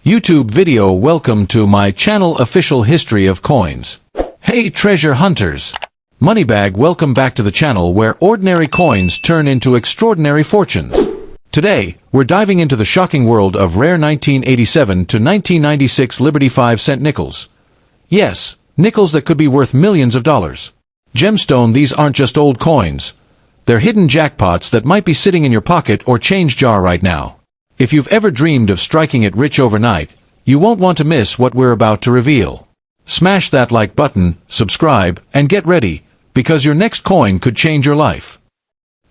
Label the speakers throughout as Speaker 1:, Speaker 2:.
Speaker 1: YouTube video. Welcome to my channel Official History of Coins. Hey treasure hunters! Moneybag, welcome back to the channel where ordinary coins turn into extraordinary fortunes. Today, we're diving into the shocking world of rare 1987 to 1996 Liberty 5-cent nickels. Yes, nickels that could be worth millions of dollars. Gemstone, these aren't just old coins. They're hidden jackpots that might be sitting in your pocket or change jar right now. If you've ever dreamed of striking it rich overnight, you won't want to miss what we're about to reveal. Smash that like button, subscribe, and get ready, because your next coin could change your life.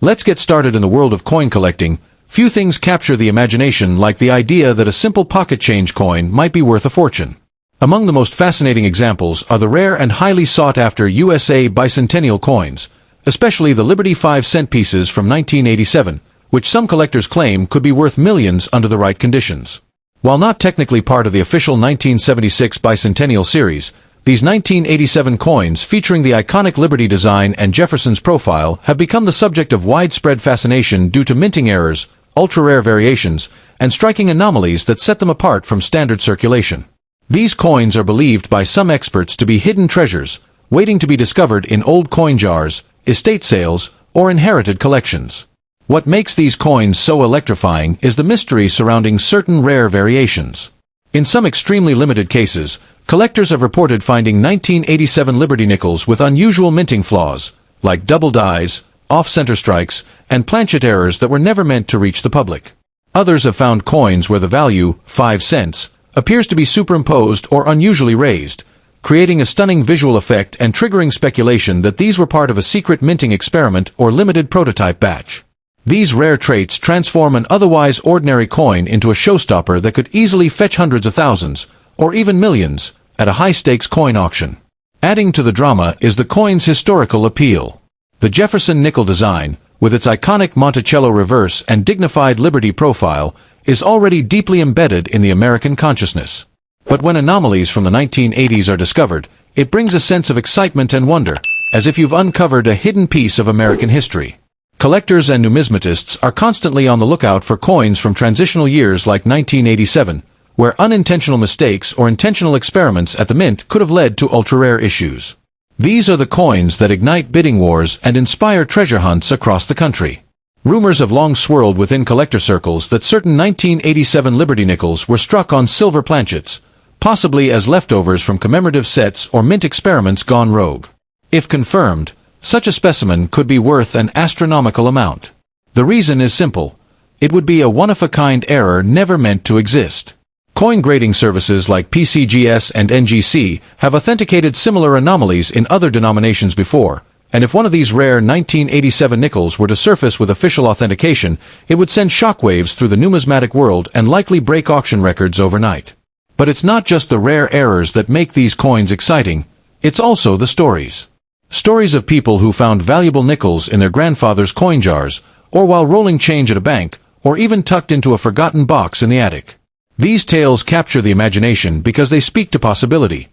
Speaker 1: Let's get started in the world of coin collecting. Few things capture the imagination like the idea that a simple pocket change coin might be worth a fortune. Among the most fascinating examples are the rare and highly sought-after USA bicentennial coins, especially the Liberty 5-cent pieces from 1987, which some collectors claim could be worth millions under the right conditions. While not technically part of the official 1976 bicentennial series, these 1987 coins featuring the iconic Liberty design and Jefferson's profile have become the subject of widespread fascination due to minting errors, ultra-rare variations, and striking anomalies that set them apart from standard circulation. These coins are believed by some experts to be hidden treasures, waiting to be discovered in old coin jars, estate sales, or inherited collections. What makes these coins so electrifying is the mystery surrounding certain rare variations. In some extremely limited cases, collectors have reported finding 1987 Liberty nickels with unusual minting flaws, like double dies, off-center strikes, and planchet errors that were never meant to reach the public. Others have found coins where the value, 5 cents, appears to be superimposed or unusually raised, creating a stunning visual effect and triggering speculation that these were part of a secret minting experiment or limited prototype batch. These rare traits transform an otherwise ordinary coin into a showstopper that could easily fetch hundreds of thousands, or even millions, at a high-stakes coin auction. Adding to the drama is the coin's historical appeal. The Jefferson Nickel design, with its iconic Monticello reverse and dignified Liberty profile, is already deeply embedded in the American consciousness. But when anomalies from the 1980s are discovered, it brings a sense of excitement and wonder, as if you've uncovered a hidden piece of American history. Collectors and numismatists are constantly on the lookout for coins from transitional years like 1987, where unintentional mistakes or intentional experiments at the mint could have led to ultra-rare issues. These are the coins that ignite bidding wars and inspire treasure hunts across the country. Rumors have long swirled within collector circles that certain 1987 Liberty nickels were struck on silver planchets, possibly as leftovers from commemorative sets or mint experiments gone rogue. If confirmed, such a specimen could be worth an astronomical amount. The reason is simple. It would be a one-of-a-kind error never meant to exist. Coin grading services like PCGS and NGC have authenticated similar anomalies in other denominations before, and if one of these rare 1987 nickels were to surface with official authentication, it would send shockwaves through the numismatic world and likely break auction records overnight. But it's not just the rare errors that make these coins exciting, it's also the stories. Stories of people who found valuable nickels in their grandfather's coin jars, or while rolling change at a bank, or even tucked into a forgotten box in the attic. These tales capture the imagination because they speak to possibility.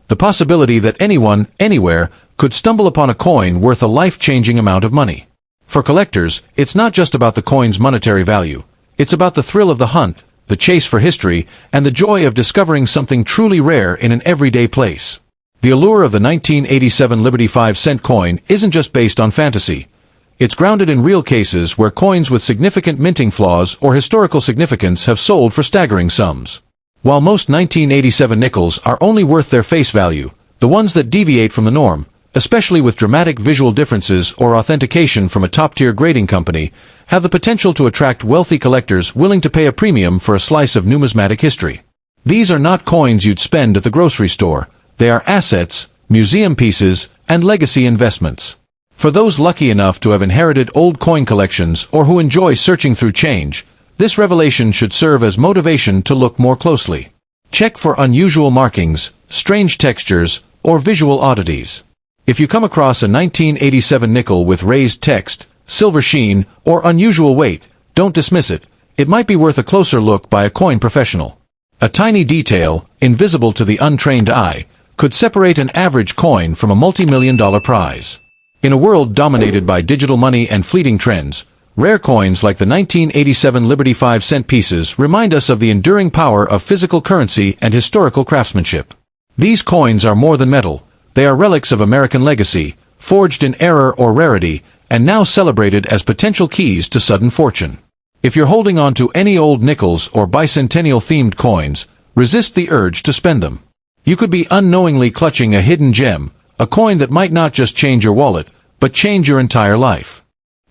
Speaker 1: The possibility that anyone, anywhere, could stumble upon a coin worth a life-changing amount of money. For collectors, it's not just about the coin's monetary value. It's about the thrill of the hunt, the chase for history, and the joy of discovering something truly rare in an everyday place. The allure of the 1987 Liberty 5-cent coin isn't just based on fantasy. It's grounded in real cases where coins with significant minting flaws or historical significance have sold for staggering sums. While most 1987 nickels are only worth their face value, the ones that deviate from the norm, especially with dramatic visual differences or authentication from a top-tier grading company, have the potential to attract wealthy collectors willing to pay a premium for a slice of numismatic history. These are not coins you'd spend at the grocery store. They are assets, museum pieces, and legacy investments. For those lucky enough to have inherited old coin collections or who enjoy searching through change, this revelation should serve as motivation to look more closely. Check for unusual markings, strange textures, or visual oddities. If you come across a 1987 nickel with raised text, silver sheen, or unusual weight, don't dismiss it. It might be worth a closer look by a coin professional. A tiny detail, invisible to the untrained eye, could separate an average coin from a multi-million-dollar prize. In a world dominated by digital money and fleeting trends, Rare coins like the 1987 Liberty 5-cent pieces remind us of the enduring power of physical currency and historical craftsmanship. These coins are more than metal. They are relics of American legacy, forged in error or rarity, and now celebrated as potential keys to sudden fortune. If you're holding on to any old nickels or bicentennial-themed coins, resist the urge to spend them. You could be unknowingly clutching a hidden gem, a coin that might not just change your wallet, but change your entire life.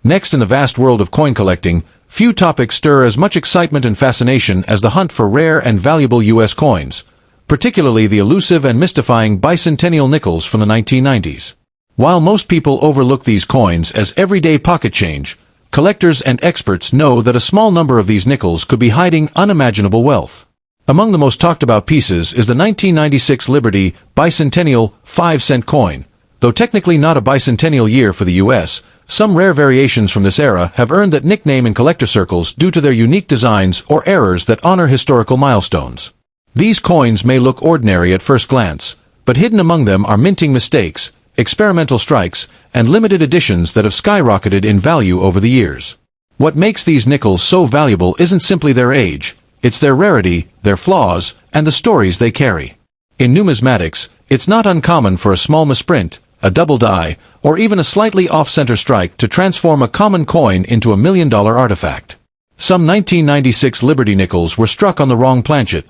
Speaker 1: Next in the vast world of coin collecting, few topics stir as much excitement and fascination as the hunt for rare and valuable U.S. coins, particularly the elusive and mystifying bicentennial nickels from the 1990s. While most people overlook these coins as everyday pocket change, collectors and experts know that a small number of these nickels could be hiding unimaginable wealth. Among the most talked about pieces is the 1996 Liberty bicentennial 5-cent coin. Though technically not a bicentennial year for the U.S., some rare variations from this era have earned that nickname in collector circles due to their unique designs or errors that honor historical milestones. These coins may look ordinary at first glance, but hidden among them are minting mistakes, experimental strikes, and limited editions that have skyrocketed in value over the years. What makes these nickels so valuable isn't simply their age, it's their rarity, their flaws, and the stories they carry. In numismatics, it's not uncommon for a small misprint, a double die, or even a slightly off-center strike to transform a common coin into a million-dollar artifact. Some 1996 Liberty nickels were struck on the wrong planchet,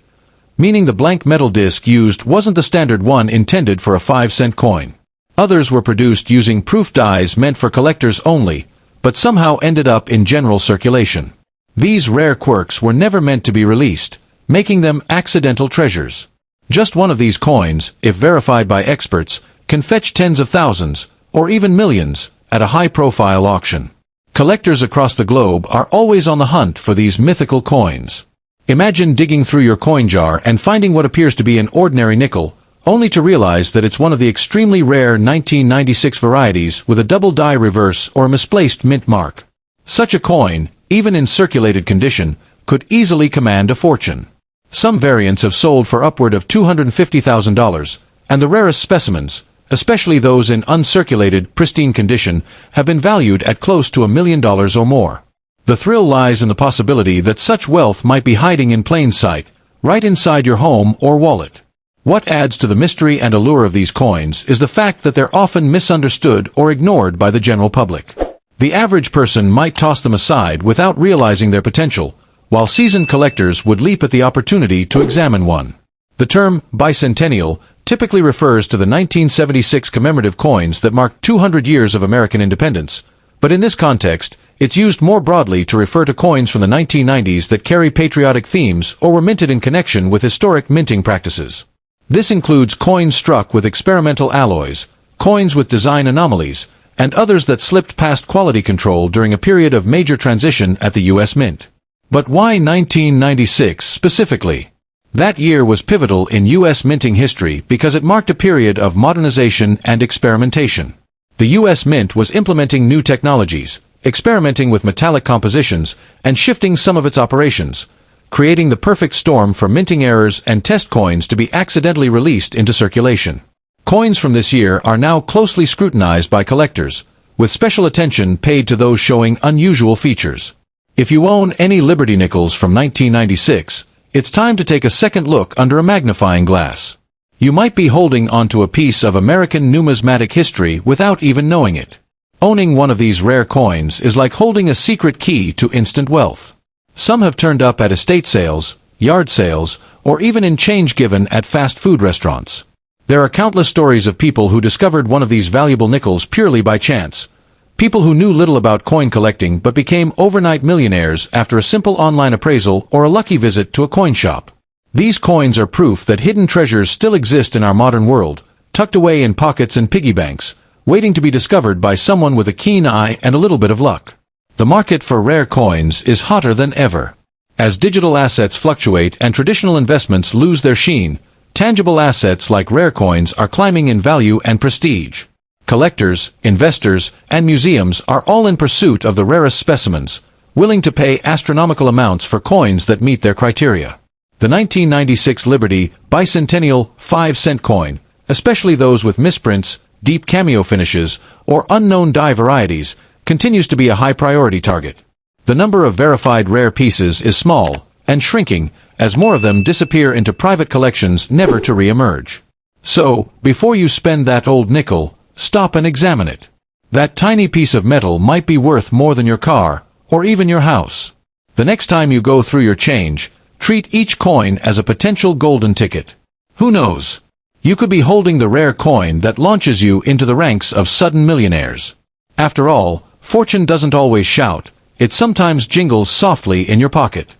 Speaker 1: meaning the blank metal disc used wasn't the standard one intended for a 5-cent coin. Others were produced using proof dies meant for collectors only, but somehow ended up in general circulation. These rare quirks were never meant to be released, making them accidental treasures. Just one of these coins, if verified by experts, can fetch tens of thousands, or even millions, at a high-profile auction. Collectors across the globe are always on the hunt for these mythical coins. Imagine digging through your coin jar and finding what appears to be an ordinary nickel, only to realize that it's one of the extremely rare 1996 varieties with a double die reverse or a misplaced mint mark. Such a coin, even in circulated condition, could easily command a fortune. Some variants have sold for upward of $250,000, and the rarest specimens, especially those in uncirculated, pristine condition, have been valued at close to $1 million or more. The thrill lies in the possibility that such wealth might be hiding in plain sight, right inside your home or wallet. What adds to the mystery and allure of these coins is the fact that they're often misunderstood or ignored by the general public. The average person might toss them aside without realizing their potential, while seasoned collectors would leap at the opportunity to examine one. The term bicentennial typically refers to the 1976 commemorative coins that marked 200 years of American independence, but in this context, it's used more broadly to refer to coins from the 1990s that carry patriotic themes or were minted in connection with historic minting practices. This includes coins struck with experimental alloys, coins with design anomalies, and others that slipped past quality control during a period of major transition at the U.S. Mint. But why 1996 specifically? That year was pivotal in U.S. minting history because it marked a period of modernization and experimentation. The U.S. Mint was implementing new technologies, experimenting with metallic compositions, and shifting some of its operations, creating the perfect storm for minting errors and test coins to be accidentally released into circulation. Coins from this year are now closely scrutinized by collectors, with special attention paid to those showing unusual features. If you own any Liberty nickels from 1996, it's time to take a second look under a magnifying glass. You might be holding onto a piece of American numismatic history without even knowing it. Owning one of these rare coins is like holding a secret key to instant wealth. Some have turned up at estate sales, yard sales, or even in change given at fast food restaurants. There are countless stories of people who discovered one of these valuable nickels purely by chance. People who knew little about coin collecting but became overnight millionaires after a simple online appraisal or a lucky visit to a coin shop. These coins are proof that hidden treasures still exist in our modern world, tucked away in pockets and piggy banks, waiting to be discovered by someone with a keen eye and a little bit of luck. The market for rare coins is hotter than ever. As digital assets fluctuate and traditional investments lose their sheen, tangible assets like rare coins are climbing in value and prestige. Collectors, investors, and museums are all in pursuit of the rarest specimens, willing to pay astronomical amounts for coins that meet their criteria. The 1996 Liberty bicentennial 5-cent coin, especially those with misprints, deep cameo finishes, or unknown die varieties, continues to be a high-priority target. The number of verified rare pieces is small, and shrinking, as more of them disappear into private collections never to re-emerge. So, before you spend that old nickel, stop and examine it. That tiny piece of metal might be worth more than your car, or even your house. The next time you go through your change, treat each coin as a potential golden ticket. Who knows? You could be holding the rare coin that launches you into the ranks of sudden millionaires. After all, fortune doesn't always shout, it sometimes jingles softly in your pocket.